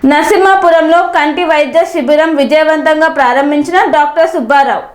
నరసింహాపురంలో కంటి వైద్య శిబిరం విజయవంతంగా ప్రారంభించిన డాక్టర్ సుబ్బారావు.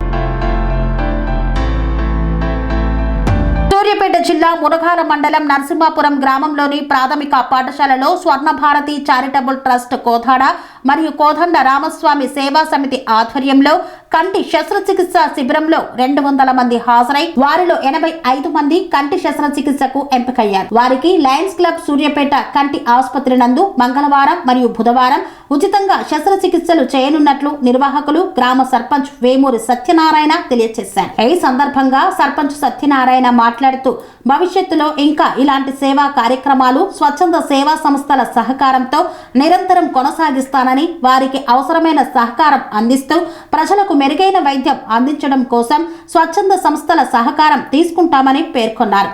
సూర్యాపేట జిల్లా మునగాల మండలం నరసింహాపురం గ్రామంలోని ప్రాథమిక పాఠశాలలో స్వర్ణభారతి చారిటబుల్ ట్రస్ట్ కోదాడ మరియు కోదండ రామస్వామి సేవా సమితి ఆధ్వర్యంలో కంటి శస్త్రచికిత్స శిబిరంలో 200 మంది హాజరై వారిలో 85 మంది కంటి శస్త్రచికిత్సకు ఎంపికయ్యారు. వారికి లయన్స్ క్లబ్ సూర్యాపేట కంటి ఆసుపత్రి నందు మంగళవారం మరియు బుధవారం ఉచితంగా శస్త్రచికిత్సలు చేయనున్నట్లు నిర్వాహకులు గ్రామ సర్పంచ్ వేమూరి సత్యనారాయణ తెలియజేశారు. ఈ సందర్భంగా సర్పంచ్ సత్యనారాయణ మాట్లాడుతూ భవిష్యత్తులో ఇంకా ఇలాంటి సేవా కార్యక్రమాలు స్వచ్ఛంద సేవా సంస్థల సహకారంతో నిరంతరం కొనసాగిస్తానని, వారికి అవసరమైన సహకారం అందిస్తూ ప్రజలకు మెరుగైన వైద్యం అందించడం కోసం స్వచ్ఛంద సంస్థల సహకారం తీసుకుంటామని పేర్కొన్నారు.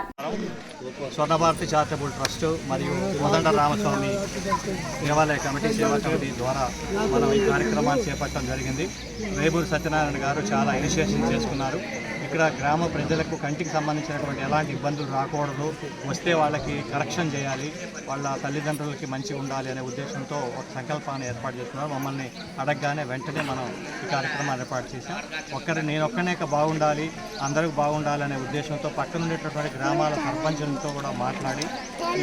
స్వర్ణభారతి చారిటబుల్ ట్రస్ట్ మరియు కోదండ రామస్వామి దేవాలయ కమిటీ సేవా కమిటీ ద్వారా మనం ఈ కార్యక్రమాన్ని చేపట్టడం జరిగింది. వేమూరి సత్యనారాయణ గారు చాలా ఇనిషియేషన్ చేసుకున్నారు. ఇక్కడ గ్రామ ప్రజలకు కంటికి సంబంధించినటువంటి ఎలాంటి ఇబ్బందులు రాకూడదు, వస్తే వాళ్ళకి కరెక్షన్ చేయాలి, వాళ్ళ తల్లిదండ్రులకి మంచిగా ఉండాలి అనే ఉద్దేశంతో ఒక సంకల్పాన్ని ఏర్పాటు చేసుకున్నారు. మమ్మల్ని అడగగానే వెంటనే మనం ఈ కార్యక్రమాన్ని ఏర్పాటు చేశాం. నేను ఒక్కనే బాగుండాలి, అందరూ బాగుండాలి అనే ఉద్దేశంతో పక్కన ఉండేటటువంటి గ్రామాల సర్పంచులతో కూడా మాట్లాడి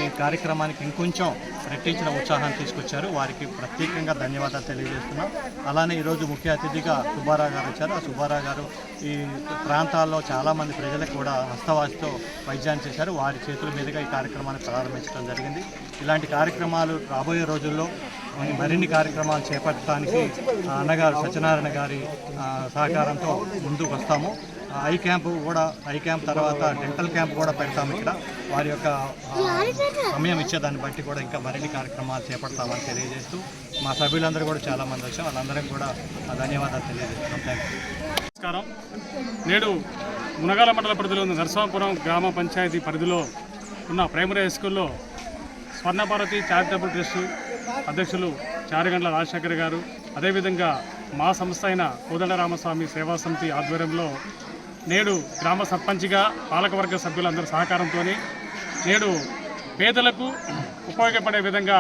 ఈ కార్యక్రమానికి ఇంకొంచెం రెట్టించిన ఉత్సాహాన్ని తీసుకొచ్చారు. వారికి ప్రత్యేకంగా ధన్యవాదాలు తెలియజేస్తున్నాం. అలానే ఈరోజు ముఖ్య అతిథిగా సుబ్బారావు గారు వచ్చారు. ఆ సుబ్బారావు గారు ఈ ప్రాంతాల్లో చాలామంది ప్రజలకు కూడా హస్తవాసితో వైద్యాన్ని చేశారు. వారి చేతుల మీదుగా ఈ కార్యక్రమాన్ని ప్రారంభించడం జరిగింది. ఇలాంటి కార్యక్రమాలు రాబోయే రోజుల్లో మరిన్ని కార్యక్రమాలు చేపట్టడానికి అన్నగారు సత్యనారాయణ గారి సహకారంతో ముందుకు వస్తాము. ఐ క్యాంప్ తర్వాత డెంటల్ క్యాంప్ కూడా పెడతాము. ఇక్కడ వారి యొక్క సమయం ఇచ్చేదాన్ని బట్టి కూడా ఇంకా మరిన్ని కార్యక్రమాలు చేపడతామని తెలియజేస్తూ మా సభ్యులందరూ కూడా చాలామంది వచ్చాం. వాళ్ళందరికీ కూడా ధన్యవాదాలు తెలియజేస్తున్నాం. Thank you. నమస్కారం. నేడు మునగాల మండల పరిధిలో ఉన్న నరసింహాపురం గ్రామ పంచాయతీ పరిధిలో ఉన్న ప్రైమరీ హై స్కూల్లో స్వర్ణభారతి చారిటబుల్ ట్రస్ట్ అధ్యక్షులు చారిగండ్ల రాజశేఖర్ గారు, అదేవిధంగా మా సంస్థ అయిన కోదండ రామస్వామి సేవా సమితి ఆధ్వర్యంలో నేడు గ్రామ సర్పంచ్గా పాలకవర్గ సభ్యులందరి సహకారంతో నేడు పేదలకు ఉపయోగపడే విధంగా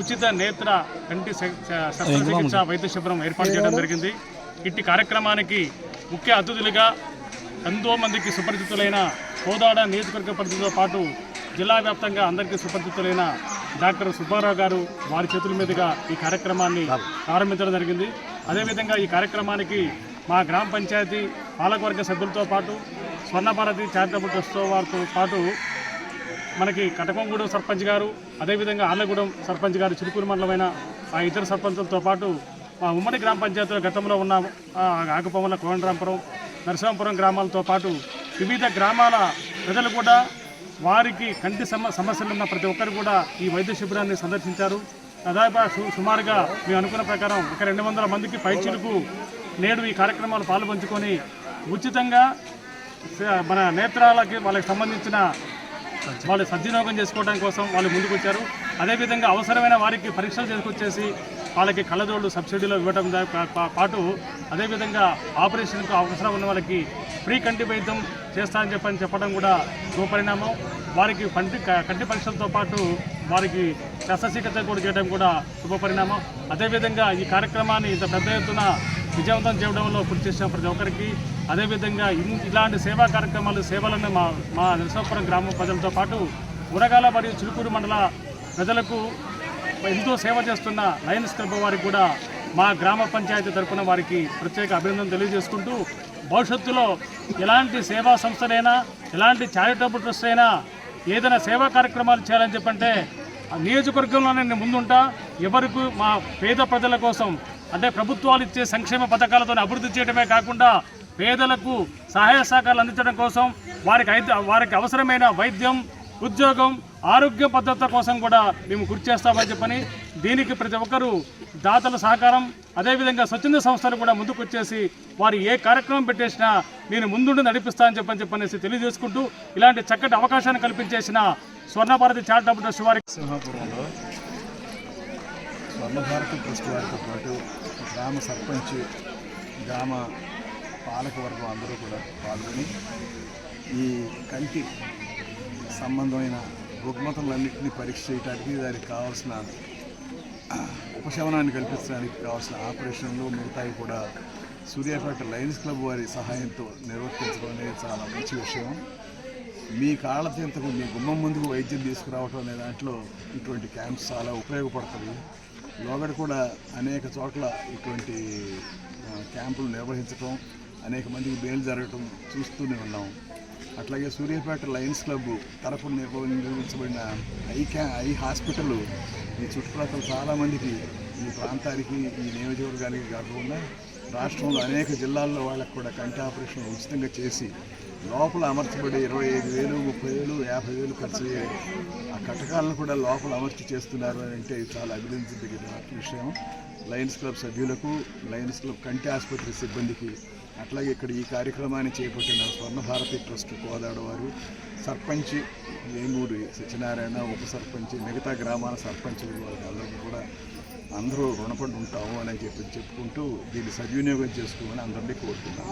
ఉచిత నేత్ర కంటి శస్త్రచికిత్స వైద్య శిబిరం ఏర్పాటు చేయడం జరిగింది. ఇట్టి కార్యక్రమానికి ముఖ్య అతిథులుగా ఎంతో మందికి సుపరిచితులైన కోదాడ నియోజకవర్గ పరిధితో పాటు జిల్లా వ్యాప్తంగా అందరికీ సుపరిచితులైన డాక్టర్ సుబ్బారావు గారు వారి చేతుల మీదుగా ఈ కార్యక్రమాన్ని ప్రారంభించడం జరిగింది. అదేవిధంగా ఈ కార్యక్రమానికి మా గ్రామ పంచాయతీ పాలకవర్గ సభ్యులతో పాటు స్వర్ణభారతి చారిటబుల్ ట్రస్ట్ వారితో పాటు మనకి కటకంగూడెం సర్పంచ్ గారు, అదేవిధంగా ఆర్లగూడెం సర్పంచ్ గారు, చిరుకూరు మండలమైన ఆ ఇతర సర్పంచులతో పాటు మా ఉమ్మడి గ్రామ పంచాయతీలో గతంలో ఉన్న ఆకుపమ్మల, కోదండరాంపురం, నరసింహాపురం గ్రామాలతో పాటు వివిధ గ్రామాల ప్రజలు కూడా వారికి కంటి సమస్యలు ఉన్న ప్రతి ఒక్కరు కూడా ఈ వైద్య శిబిరాన్ని సందర్శించారు. దాదాపు సుమారుగా మేము అనుకున్న ప్రకారం ఒక 200 మందికి పైచిలుకు నేడు ఈ కార్యక్రమాలు పాల్పంచుకొని ఉచితంగా మన నేత్రాలకి వాళ్ళకి సంబంధించిన వాళ్ళు సద్వినియోగం చేసుకోవడం కోసం వాళ్ళు ముందుకు వచ్చారు. అదేవిధంగా అవసరమైన వారికి పరీక్షలు చేసుకొచ్చేసి వాళ్ళకి కళ్ళజోళ్ళు సబ్సిడీలో ఇవ్వడం పాటు అదేవిధంగా ఆపరేషన్కు అవసరం ఉన్న వాళ్ళకి ఫ్రీ కంటి వైద్యం చేస్తారని చెప్పడం కూడా శుభపరిణామం. వారికి కంటి పరీక్షలతో పాటు వారికి శస్త్రచికిత్స కూడా చేయడం కూడా శుభపరిణామం. అదేవిధంగా ఈ కార్యక్రమాన్ని ఇంత పెద్ద ఎత్తున విజయవంతం చేయడంలో కృషి చేసిన ప్రతి ఒక్కరికి, అదేవిధంగా ఇలాంటి సేవా సేవలను మా నరసింహాపురం గ్రామ ప్రజలతో పాటు మునగాల మరియు చిలుకూరు మండల ప్రజలకు ఎంతో సేవ చేస్తున్న లయన్స్ క్లబ్ వారికి కూడా మా గ్రామ పంచాయతీ తరఫున వారికి ప్రత్యేక అభినందన తెలియజేసుకుంటూ భవిష్యత్తులో ఎలాంటి సేవా సంస్థలైనా, ఎలాంటి చారిటబుల్ ట్రస్ట్ అయినా ఏదైనా సేవా కార్యక్రమాలు చేయాలని చెప్పంటే నియోజకవర్గంలోనే నేను ముందుంటా. ఎవరికి మా పేద ప్రజల కోసం అంటే ప్రభుత్వాలు ఇచ్చే సంక్షేమ పథకాలతో అభివృద్ధి చేయడమే కాకుండా పేదలకు సహాయ సహకారాలు అందించడం కోసం వారికి అవసరమైన వైద్యం, ఉద్యోగం, ఆరోగ్య భద్రత కోసం కూడా మేము కృషి చేస్తామని చెప్పని దీనికి ప్రతి ఒక్కరూ దాతల సహకారం, అదేవిధంగా స్వచ్ఛంద సంస్థలు కూడా ముందుకు వచ్చేసి వారు ఏ కార్యక్రమం పెట్టేసినా నేను ముందుండి నడిపిస్తానని చెప్పనేసి తెలియజేసుకుంటూ ఇలాంటి చక్కటి అవకాశాన్ని కల్పించేసిన స్వర్ణభారతి చారిటబుల్ ట్రస్ట్ వారికి సింహాపురంలో స్వర్ణభారతి ట్రస్ట్ వారితో పాటు గ్రామ సర్పంచ్, గ్రామ పాలకవర్గం అందరూ కూడా పాల్గొని ఈ కంటి సంబంధమైన రుగ్మతలన్నింటినీ పరీక్ష చేయడానికి దానికి కావాల్సిన ఉపశమనాన్ని కల్పించడానికి కావాల్సిన ఆపరేషన్లు మిగతాయి కూడా సూర్యాపేట లయన్స్ క్లబ్ వారి సహాయంతో నిర్వర్తించడం అనేది చాలా మంచి విషయం. మీ కాళ్ళ చెంతకు మీ గుమ్మం ముందుకు వైద్యం తీసుకురావటం అనే దాంట్లో ఇటువంటి క్యాంప్స్ చాలా ఉపయోగపడతాయి. లోగడ కూడా అనేక చోట్ల ఇటువంటి క్యాంపులు నిర్వహించడం, అనేక మందికి మేలు జరగటం చూస్తూనే ఉన్నాం. అట్లాగే సూర్యాపేట లయన్స్ క్లబ్ తరఫున నిర్వహించబడిన ఐ హాస్పిటల్ ఈ చుట్టుప్రక్కల చాలామందికి, ఈ ప్రాంతానికి, ఈ నియోజకవర్గానికి కాకుండా రాష్ట్రంలో అనేక జిల్లాల్లో వాళ్ళకు కూడా కంటి ఆపరేషన్ ఉచితంగా చేసి లోపల అమర్చబడి 25,000, 30,000, 50,000 ఖర్చు అయ్యే ఆ కటకాలను కూడా లోపల అమర్చి చేస్తున్నారు అని అంటే చాలా అభినందించదగిన విషయం. లయన్స్ క్లబ్ సభ్యులకు, లయన్స్ క్లబ్ కంటి ఆసుపత్రి సిబ్బందికి, అట్లాగే ఇక్కడ ఈ కార్యక్రమాన్ని చేపట్టిన స్వర్ణభారతి ట్రస్ట్ కోదాడ వారు, సర్పంచ్ వేంగూరి సత్యనారాయణ, ఉప సర్పంచ్, మిగతా గ్రామాల సర్పంచులు వాళ్ళకి అందరికీ కూడా అందరూ రుణపడి ఉంటాము అని చెప్పుకుంటూ దీన్ని సద్వినియోగం చేసుకోమని అందరినీ కోరుతున్నాను.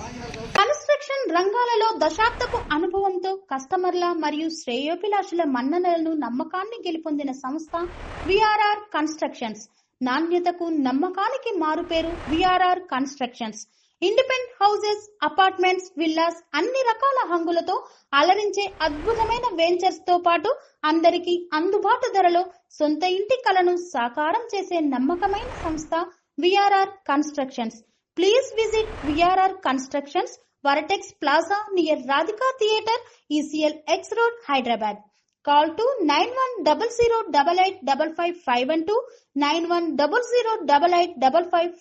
కన్స్ట్రక్షన్ రంగాలలో దశాబ్దపు అనుభవంతో కస్టమర్ల మరియు శ్రేయోభిలాషుల మన్ననలను, నమ్మకాన్ని గెలుపొందిన సంస్థ విఆర్ఆర్ కన్స్ట్రక్షన్స్. నాణ్యతకు, నమ్మకానికి మారుపేరు VRR constructions. Independent houses, apartments, villas అన్ని రకాల హంగులతో అలరించే అద్భుతమైన వెంచర్స్ తో పాటు అందరికీ అందుబాటు ధరలో సొంత ఇంటి కలను సాకారం చేసే నమ్మకమైన సంస్థ VRR constructions. Please visit VRR constructions, వరటెక్స్ plaza near Radhika theatre, ECL X Road, Hyderabad. Call to 9100885555 91008855.